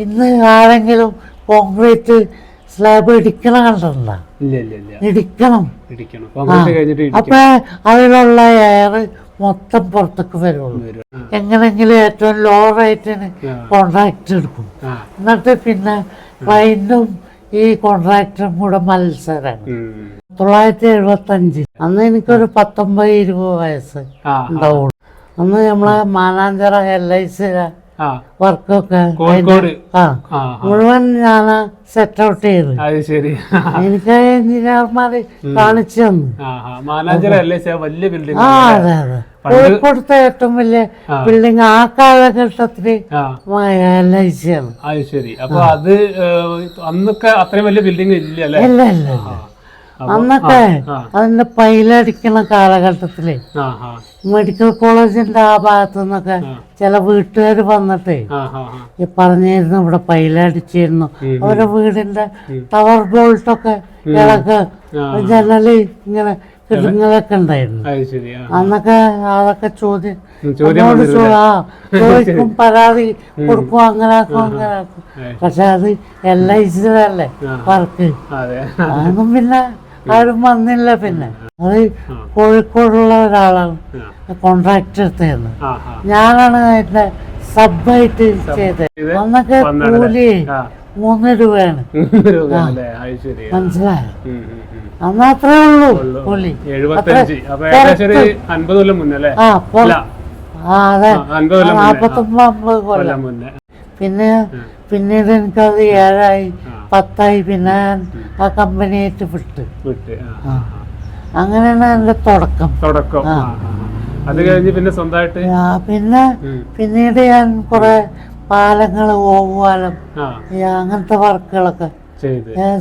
ഇന്ന് ആരെങ്കിലും concrete slab ഇടിക്കണ കണ്ടിട്ടുണ്ടോ? ഇടിക്കണം. അപ്പൊ അതിലുള്ള എയർ മൊത്തം പുറത്തേക്ക് വരുള്ളൂ. എങ്ങനെങ്കിലും ഏറ്റവും ലോ റേറ്റിന് കോൺട്രാക്ട് എടുക്കും. എന്നിട്ട് പിന്നെ ക്ലൈന്റും ഈ കോൺട്രാക്ടറും കൂടെ മത്സരമാണ്. 1975 അന്ന് എനിക്കൊരു 19-20 വയസ്സ് ഉണ്ടാവുള്ളൂ. അന്ന് നമ്മളെ മാനാഞ്ചിറ LIC വർക്കൊക്കെ മുഴുവൻ ഞാൻ സെറ്റ് ഔട്ട് ചെയ്ത് എനിക്ക് എഞ്ചിനീയർമാര് കാണിച്ചു തന്നു. അതെ അതെ, കോഴിക്കോടത്തെ ഏറ്റവും വലിയ ബിൽഡിംഗ് ആ കാലഘട്ടത്തില് LIC ആണ്. ഇല്ല ഇല്ല ഇല്ല, അന്നൊക്കെ അതിന്റെ പൈലടിക്കണ കാലഘട്ടത്തില് മെഡിക്കൽ കോളേജിന്റെ ആ ഭാഗത്തു നിന്നൊക്കെ ചില വീട്ടുകാര് വന്നിട്ടേ പറഞ്ഞിരുന്നു ഇവിടെ പൈലടിച്ചിരുന്നു. അവരുടെ വീടിന്റെ ടവർ ബോൾട്ടൊക്കെ ഇളക്ക് ജനല് ഇങ്ങനെ കിടുങ്ങലൊക്കെ ഉണ്ടായിരുന്നു. അന്നൊക്കെ അതൊക്കെ ചോദിക്കും, പരാതി കൊടുക്കും, അങ്ങനെ ആക്കും അങ്ങനെ ആക്കും. പക്ഷെ അത് LIC-യിലല്ലേ വർക്ക്. അതൊന്നും പിന്നെ ആരും വന്നില്ല. പിന്നെ അത് കോഴിക്കോടുള്ള ഒരാളാണ് കോൺട്രാക്ട് എടുത്തിരുന്നത്. ഞാനാണ് അതിന്റെ സബായിട്ട് ചെയ്തത്. അന്നൊക്കെ കൂലി 3 രൂപയാണ്. മനസ്സിലായോ? അന്ന് അത്രേ ഉള്ളൂ കൂലി. അതെ, 49-50 കൊല്ലം. പിന്നീട് എനിക്കത് 7ആയി 10ആയി. പിന്നെ ആ കമ്പനിയായിട്ട് വിട്ട്. അങ്ങനെയാണ് എന്റെ തുടക്കം. അത് കഴിഞ്ഞ് പിന്നെ സ്വന്തമായിട്ട് പിന്നീട് ഞാൻ കുറെ പാലങ്ങള്, ഓവുപാലം, അങ്ങനത്തെ വർക്കുകളൊക്കെ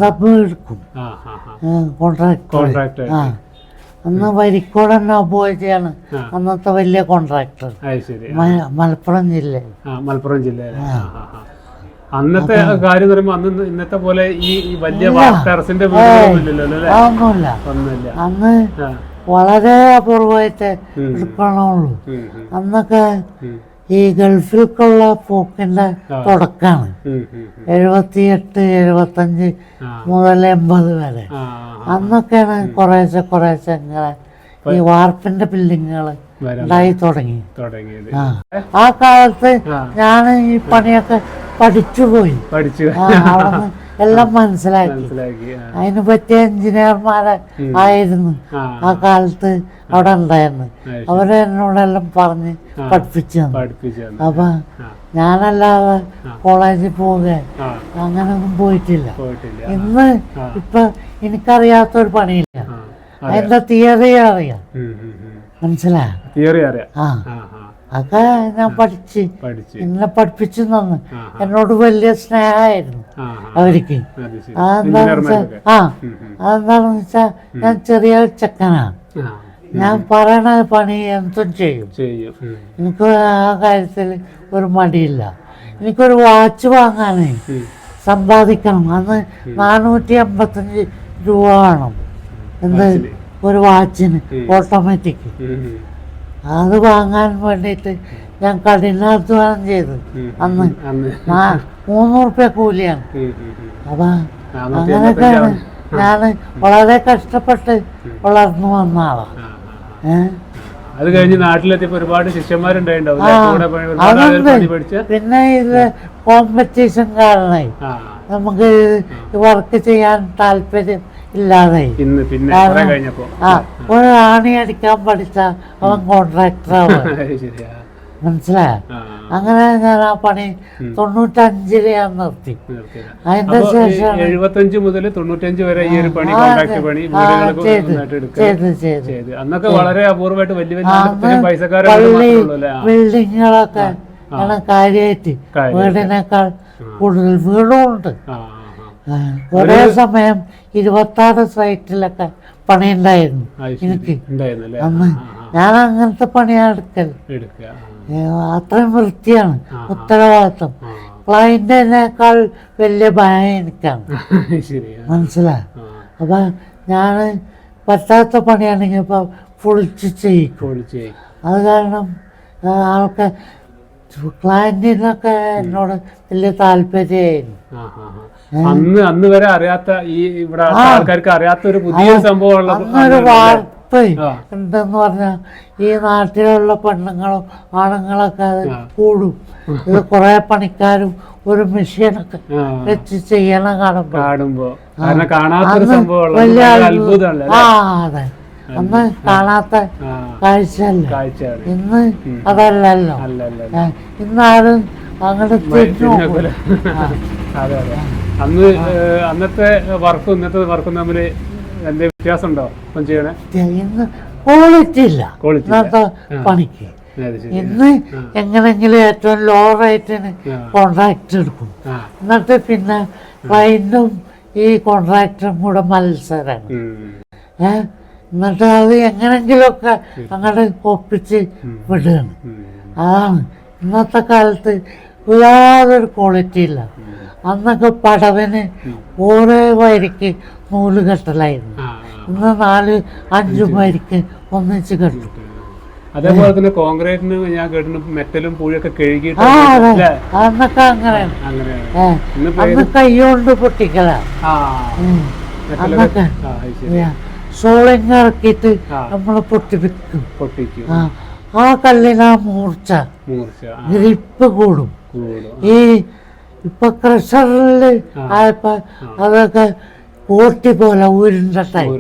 സബ് എടുക്കും കോൺട്രാക്ടർ. അന്ന് വരിക്കോടൻ അബോജയാണ് അന്നത്തെ വലിയ കോൺട്രാക്ടർ, മലപ്പുറം ജില്ലയിൽ. അന്നത്തെ കാര്യം പറയുമ്പോ അന്ന് ഇന്നത്തെ പോലെ ഈ വലിയ ടെറസിന്റെ അതൊന്നുമില്ല. അന്ന് വളരെ അപൂർവമായിട്ട് എടുക്കണുള്ളൂ. അന്നൊക്കെ ഈ ഗൾഫിലേക്കുള്ള പോക്കിന്റെ തുടക്കാണ്. 78, 75 മുതൽ 80 വരെ. അന്നൊക്കെയാണ് കുറേശ്ശെ ഇങ്ങനെ ഈ വാർപ്പിന്റെ ബിൽഡിങ്ങുകൾ ഉണ്ടായി തുടങ്ങി. ആ കാലത്ത് ഞാൻ ഈ പണിയൊക്കെ പഠിച്ചുപോയി. അവിടുന്ന് എല്ലാം മനസ്സിലാക്കി. അതിന് പറ്റിയ എഞ്ചിനീയർമാരെ ആയിരുന്നു ആ കാലത്ത് അവിടെ ഉണ്ടായിരുന്നു. അവര് എന്നോടെല്ലാം പറഞ്ഞ് പഠിപ്പിച്ചു തന്നു. അപ്പൊ ഞാനല്ലാതെ കോളേജിൽ പോവുക അങ്ങനൊന്നും പോയിട്ടില്ല. ഇന്ന് ഇപ്പൊ എനിക്കറിയാത്തൊരു പണിയില്ല. അതിന്റെ തിയറി അറിയാം. മനസ്സിലായോ? അതൊക്കെ ഞാൻ എന്നെ പഠിപ്പിച്ചു തന്നു. എന്നോട് വലിയ സ്നേഹമായിരുന്നു അവർക്ക്. അതെന്താണെന്ന് വെച്ചാ ഞാൻ ചെറിയ ചെക്കനാണ്. ഞാൻ പറയണ പണി എന്തും ചെയ്യും. എനിക്ക് ആ കാര്യത്തിൽ ഒരു മടിയില്ല. എനിക്കൊരു വാച്ച് വാങ്ങാനേ സമ്പാദിക്കണം. അന്ന് 455 രൂപ വേണം. എന്ത് ഒരു വാച്ചിന് ഓട്ടോമാറ്റിക്. അത് വാങ്ങാൻ വേണ്ടിയിട്ട് ഞാൻ കഠിനാധ്വാനം ചെയ്തു. അന്ന് 300 റുപ്യ കൂലിയാണ്. അപ്പൊ അങ്ങനെയൊക്കെയാണ് ഞാൻ വളരെ കഷ്ടപ്പെട്ട് വളർന്നു വന്ന ആളാണ്. അത് കഴിഞ്ഞ് നാട്ടിലെത്തിയപ്പോ ഒരുപാട് ശിഷ്യന്മാരുണ്ടായിട്ടുണ്ടാവും. പിന്നെ ഇത് കോമ്പറ്റീഷൻ കാരണമായി നമുക്ക് വർക്ക് ചെയ്യാൻ താല്പര്യം ഇല്ലാതായി. ഒരു ആണി അടിക്കാൻ പഠിച്ച അവൻ കോൺട്രാക്ടറാണ്. മനസ്സിലായോ? അങ്ങനെ ഞാൻ ആ പണി 95-ല് ഞാൻ നിർത്തി. അതിന്റെ ശേഷം 75 മുതൽ 95 വരെ ഈ ഒരു പണി ചെയ്ത്. അന്നൊക്കെ വളരെ അപൂർവമായിട്ട് ബിൽഡിങ്ങുകളൊക്കെ കാര്യമായിട്ട് വീടിനേക്കാൾ കൂടുതൽ വീടുമുണ്ട്. ഒരേ സമയം 26 സൈറ്റിലൊക്കെ പണിയുണ്ടായിരുന്നു എനിക്ക്. അന്ന് ഞാൻ അങ്ങനത്തെ പണിയാണ് എടുക്കൽ. അത്രയും വൃത്തിയാണ്, ഉത്തരവാദിത്വം. ക്ലയന്റിനേക്കാൾ വലിയ ഭയം എനിക്കാണ്. മനസ്സിലായി? അപ്പൊ ഞാൻ പറ്റാത്ത പണിയാണെങ്കിൽ ഇപ്പൊ പൊളിച്ച് ചെയ്യിക്കും. അത് കാരണം ആൾക്കാർ ക്ലയന്റിനൊക്കെ എന്നോട് വലിയ താല്പര്യമായിരുന്നു. അന്ന് വരെ അറിയാത്ത ഈ ഇവിടെ ആൾക്കാർക്ക് അറിയാത്ത ഒരു പുതിയ സംഭവം അന്നൊരു വാർത്ത ഉണ്ടെന്ന് പറഞ്ഞാൽ ഈ നാട്ടിലുള്ള പെണ്ണുങ്ങളും ആണുങ്ങളൊക്കെ അത് കൂടും. ഇത് കുറെ പണിക്കാരും ഒരു മെഷീനൊക്കെ വെച്ച് ചെയ്യണം കാണുമ്പോ വലിയ അതെ, അന്ന് കാണാത്ത കാഴ്ചയല്ല. ഇന്ന് അതല്ലല്ലോ. ഇന്നാരും അങ്ങോട്ട് തിരിഞ്ഞു നോക്കൂല. അന്നത്തെ വർക്കും ഇന്നത്തെ വർക്കും തമ്മിൽ എന്തെങ്കിലും വ്യത്യാസം ഉണ്ടോ? ഇന്ന് ക്വാളിറ്റി ഇല്ല ഇന്നത്തെ പണിക്ക്. ഇന്ന് എങ്ങനെങ്കിലും ഏറ്റവും ലോ റേറ്റിന് കോൺട്രാക്ട് എടുക്കും. എന്നിട്ട് പിന്നെ ക്ലയന്റും ഈ കോൺട്രാക്ടറും കൂടെ മത്സരമാണ്. എന്നിട്ട് അത് എങ്ങനെങ്കിലുമൊക്കെ അങ്ങോട്ട് ഒപ്പിച്ച് വിടുകയാണ്. അതാണ് ഇന്നത്തെ കാലത്ത് യാതൊരു ക്വാളിറ്റി ഇല്ല. അന്നൊക്കെ പടവിന് ഓരോ വരിക്ക് നൂല് കെട്ടലായിരുന്നു. ഇന്ന് 4-5 വരിക്ക് ഒന്നിച്ച് കെട്ടും. അതേപോലെ തന്നെ കോൺക്രീറ്റിന് ഞാൻ കേട്ടിട്ടുണ്ട് മെറ്റലും പൂഴൊക്കെ കഴുകിയിട്ട് അന്നൊക്കെ അങ്ങനെയാണ്. അന്ന് കൈകൊണ്ട് പൊട്ടിക്കലാ. അന്നൊക്കെ സോളിങ് ഇറക്കിയിട്ട് നമ്മള് പൊട്ടിപ്പിക്കും. ആ കല്ലിനാ മൂർച്ച ഗ്രിപ്പ് കൂടും. ഈ ഇപ്പൊ ക്രഷറില് ആയപ്പോ അതൊക്കെ കോട്ടി പോലെ ഉരുണ്ടിട്ടായി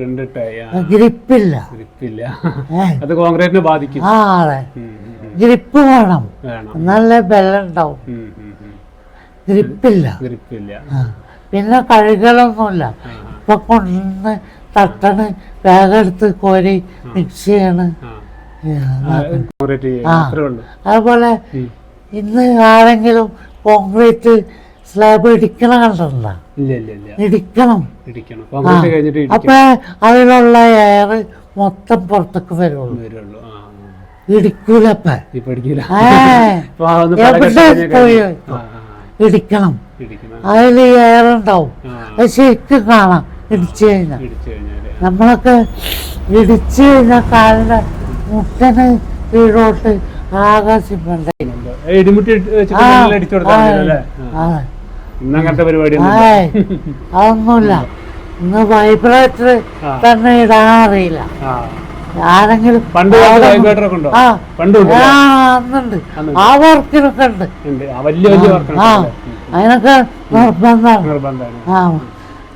ഗ്രിപ്പില്ല. അത് കോൺക്രീറ്റിനെ ബാധിക്കും. അതെ, ഗ്രിപ്പ് വേണം, നല്ല ബലം ഉണ്ടാവും. ഗ്രിപ്പില്ല. പിന്നെ കഴുകലൊന്നുമില്ല. ഇപ്പൊ കൊണ്ടുവന്ന് തട്ടണ്, വേഗം എടുത്ത് കോരി മിക്സ് ചെയ്യണ്. അതുപോലെ ഇന്ന് ആരെങ്കിലും കോൺക്രീറ്റ് സ്ലാബ് ഇടിക്കണ കണ്ടിട്ടുണ്ടോ? ഇടിക്കണം. അപ്പൊ അതിലുള്ള എയർ മൊത്തം പുറത്തേക്ക് വരുള്ളൂ. ഇടിക്കൂലപ്പ. എവിടെ പോയി ഇടിക്കണം. അതിൽ എയർ ഉണ്ടാവും. അത് ശരിക്കും കാണാം ഇടിച്ചു കഴിഞ്ഞാൽ. നമ്മളൊക്കെ ഇടിച്ചു കഴിഞ്ഞാൽ കാലിന്റെ മുട്ടന് കീഴോട്ട് ആകാശമുണ്ട്. അതൊന്നുമില്ല. ഇന്ന് വൈബ്രേറ്റർ തന്നെ ഇടാൻ അറിയില്ല ആരെങ്കിലും. അന്നുണ്ട്, ആ വർക്കിനൊക്കെ ഉണ്ട്. അതിനൊക്കെ നിർബന്ധമാണ്.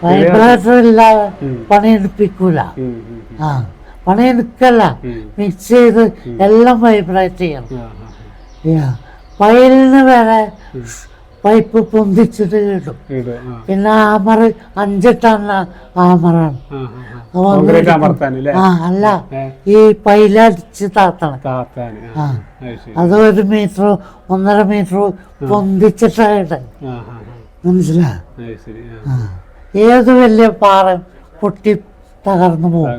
വൈബ്രേറ്റർ ഇല്ലാതെ പണിയെടുപ്പിക്കൂല. പണിയെടുക്കല്ല, മിക്സ് ചെയ്ത് എല്ലാം വൈബ്രേറ്റ് ചെയ്യണം. പൈലിന് വരെ പൈപ്പ് പൊന്തിച്ചിട്ട് കിട്ടും. പിന്നെ ആമറ് 5 ടൺ ആമറാണ്. അല്ല, ഈ പൈലടിച്ച് താത്തണം. അത് 1 മീറ്ററോ 1.5 മീറ്ററോ പൊന്തിച്ചിട്ടായിട്ട്. മനസ്സിലാ? ഏത് വലിയ പാറ പൊട്ടി തകർന്നു പോകും.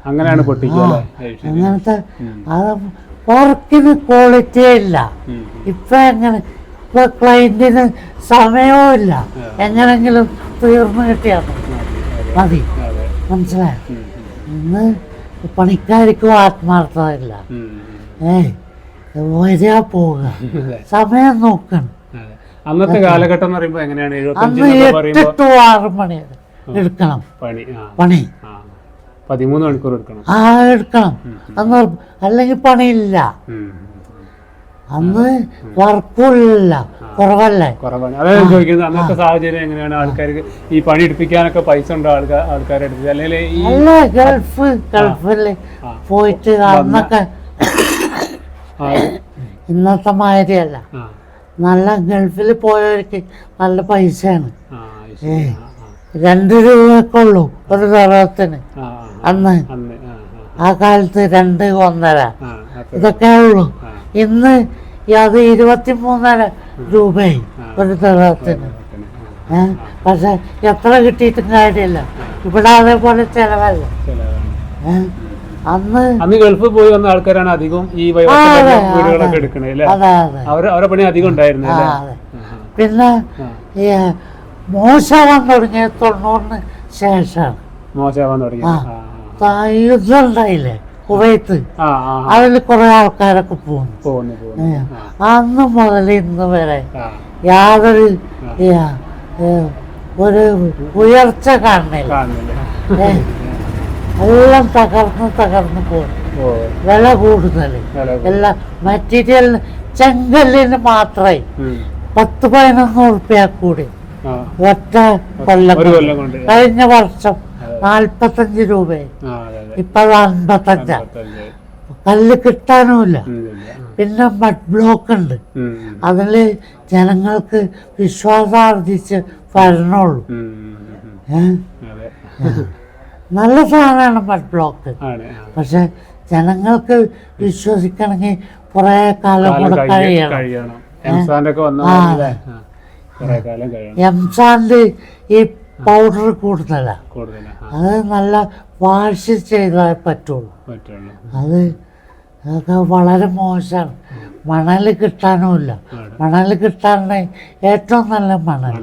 അങ്ങനെയാണ് പൊട്ടിക്കുക. അങ്ങനത്തെ അത് വർക്കിന് ക്വാളിറ്റിയേ ഇല്ല. ഇപ്പൊ എങ്ങനെ, ഇപ്പൊ ക്ലയന്റിന് സമയവും ഇല്ല. എങ്ങനെങ്കിലും തീർന്നു കിട്ടിയാൽ മതി. മനസ്സിലായോ? ഇന്ന് പണിക്കാർക്കും ആത്മാർത്ഥതയില്ല. വരിക പോവുക, സമയം നോക്കണം. അന്നത്തെ കാലഘട്ടം എന്ന് പറയുമ്പോ എങ്ങനെയാണ്? അന്ന് 8 to 6 മണി എടുക്കണം പണി. 13 മണിക്കൂർ എടുക്കണം. എടുക്കണം. അന്ന് അല്ലെങ്കിൽ പണിയില്ല. അന്ന് വർക്കുമില്ല, കുറവല്ലേ. അതാണ് ചോദിക്കുന്നത്, അന്നത്തെ സാഹചര്യം എങ്ങനെയാണ്? ആൾക്കാർക്ക് ഈ പണി എടുപ്പിക്കാനൊക്കെ പൈസ ഉണ്ടോ ആൾക്കാരെ അടുത്ത്? അല്ലെങ്കിൽ ഗൾഫില് പോയിട്ട് അന്നൊക്കെ ഇന്നത്തെ മാതിരിയല്ല. നല്ല ഗൾഫിൽ പോയവർക്ക് നല്ല പൈസയാണ്. 2 രൂപയൊക്കെ ഉള്ളൂ ഒരു തറത്തിന്. അന്ന് ആ കാലത്ത് 2, 1.5 ഇതൊക്കെ ഉള്ളൂ. ഇന്ന് അത് 23.5 രൂപയായി ഒരു തറത്തിന്. പക്ഷെ എത്ര കിട്ടിയിട്ടും കാര്യമില്ല. ഇവിടെ അതേപോലെ ചെലവല്ല. അന്ന് ഗൾഫിൽ പോയി വന്ന ആൾക്കാരാണ് അധികം ഈ വീടുകളൊക്കെ എടുക്കണേ. അവരുടെ പണി അധികം ഉണ്ടായിരുന്നു. പിന്നെ മോശമാവാൻ തുടങ്ങിയ 90-ന് ശേഷമാണ്. മോശമാവാൻ തുടങ്ങി. യുദ്ധം ഉണ്ടായില്ലേ കുവൈത്ത്. അതിൽ കുറെ ആൾക്കാരൊക്കെ പോകുന്നു. അന്ന് മുതൽ ഇന്ന് വരെ യാതൊരു ഒരു ഉയർച്ച കാണുന്നില്ല. എല്ലാം തകർന്ന് പോകും. വില കൂടുതൽ എല്ലാം മെറ്റീരിയൽ ചെങ്കല്ലിന് മാത്രമേ 10-11 ഉറുപ്പ്യ കൂടി ഒറ്റ കൊല്ലം. കഴിഞ്ഞ വർഷം 45 രൂപയായി, ഇപ്പൊ 55. കല്ല് കിട്ടാനുമില്ല. പിന്നെ മഡ് ബ്ലോക്ക് ഉണ്ട്, അതില് ജനങ്ങൾക്ക് വിശ്വാസാർജിച്ച് വരണുള്ളൂ. നല്ല സാധനമാണ് മഡ് ബ്ലോക്ക്. പക്ഷെ ജനങ്ങൾക്ക് വിശ്വസിക്കണമെങ്കിൽ കുറെ കാലം കൂടെ കഴിയണം. എംസാനില് ഈ പൗഡർ കൂടുതലാണ്. അത് നല്ല വാഷ് ചെയ്താൽ പറ്റുള്ളൂ. അതൊക്കെ വളരെ മോശമാണ്. മണൽ കിട്ടാനുമില്ല. മണൽ കിട്ടാൻ ഏറ്റവും നല്ല മണൽ.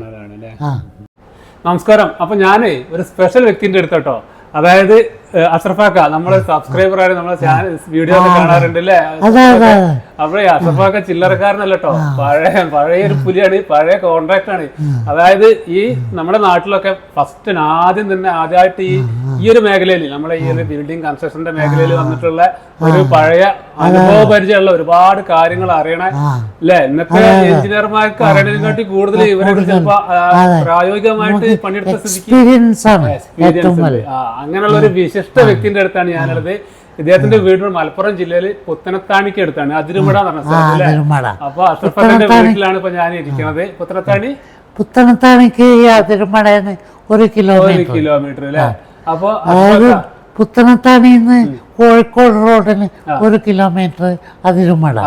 നമസ്കാരം. അപ്പൊ ഞാനേ ഒരു സ്പെഷ്യൽ വ്യക്തിന്റെ അടുത്തോട്ടോ, അതായത് അഷ്റഫാക്ക, നമ്മളെ സബ്സ്ക്രൈബർ ആയിട്ട് നമ്മളെ ചാനൽ വീഡിയോ ഒക്കെ കാണാറുണ്ട് അല്ലേ? അപ്പഴേ അഷ്റഫാക്ക ചില്ലറക്കാരനല്ല കേട്ടോ, പഴയ ഒരു പുലിയാണ്, പഴയ കോൺട്രാക്ട് ആണ്. അതായത് ഈ നമ്മുടെ നാട്ടിലൊക്കെ ആദ്യമായിട്ട് ഈ ഒരു മേഖലയിൽ, നമ്മളെ ഈ ഒരു ബിൽഡിംഗ് കൺസ്ട്രക്ഷന്റെ മേഖലയിൽ വന്നിട്ടുള്ള ഒരു പഴയ അനുഭവ പരിചയമുള്ള ഒരുപാട് കാര്യങ്ങൾ അറിയണേ അല്ലെ? ഇന്നത്തെ എഞ്ചിനീയർമാർക്ക് അറിയണതിനെക്കാട്ടി കൂടുതൽ ഇവരൊക്കെ ചിലപ്പോ പ്രായോഗികമായിട്ട് പണിയെടുത്ത സ്ഥിതിക്ക് അങ്ങനെയുള്ള ഒരു വിശിഷ്ട വ്യക്തിന്റെ അടുത്താണ് ഞാനുള്ളത്. ഇദ്ദേഹത്തിന്റെ വീട് മലപ്പുറം ജില്ലയിൽ പുത്തനത്താണിക്ക് അടുത്താണ്, അതിരുമട എന്ന് പറഞ്ഞ സ്ഥലത്തില്. അപ്പൊ അഷ്റഫിന്റെ വീട്ടിലാണ് ഇപ്പൊ ഞാൻ ഇരിക്കുന്നത്. പുത്തനത്താണിക്ക് അതിരുമടന്ന് 1 കിലോമീറ്റർ അല്ലെ? അപ്പൊ പുത്തനത്താണിന്ന് കോഴിക്കോട് റോഡിന് 1 കിലോമീറ്റർ അതിരുമട.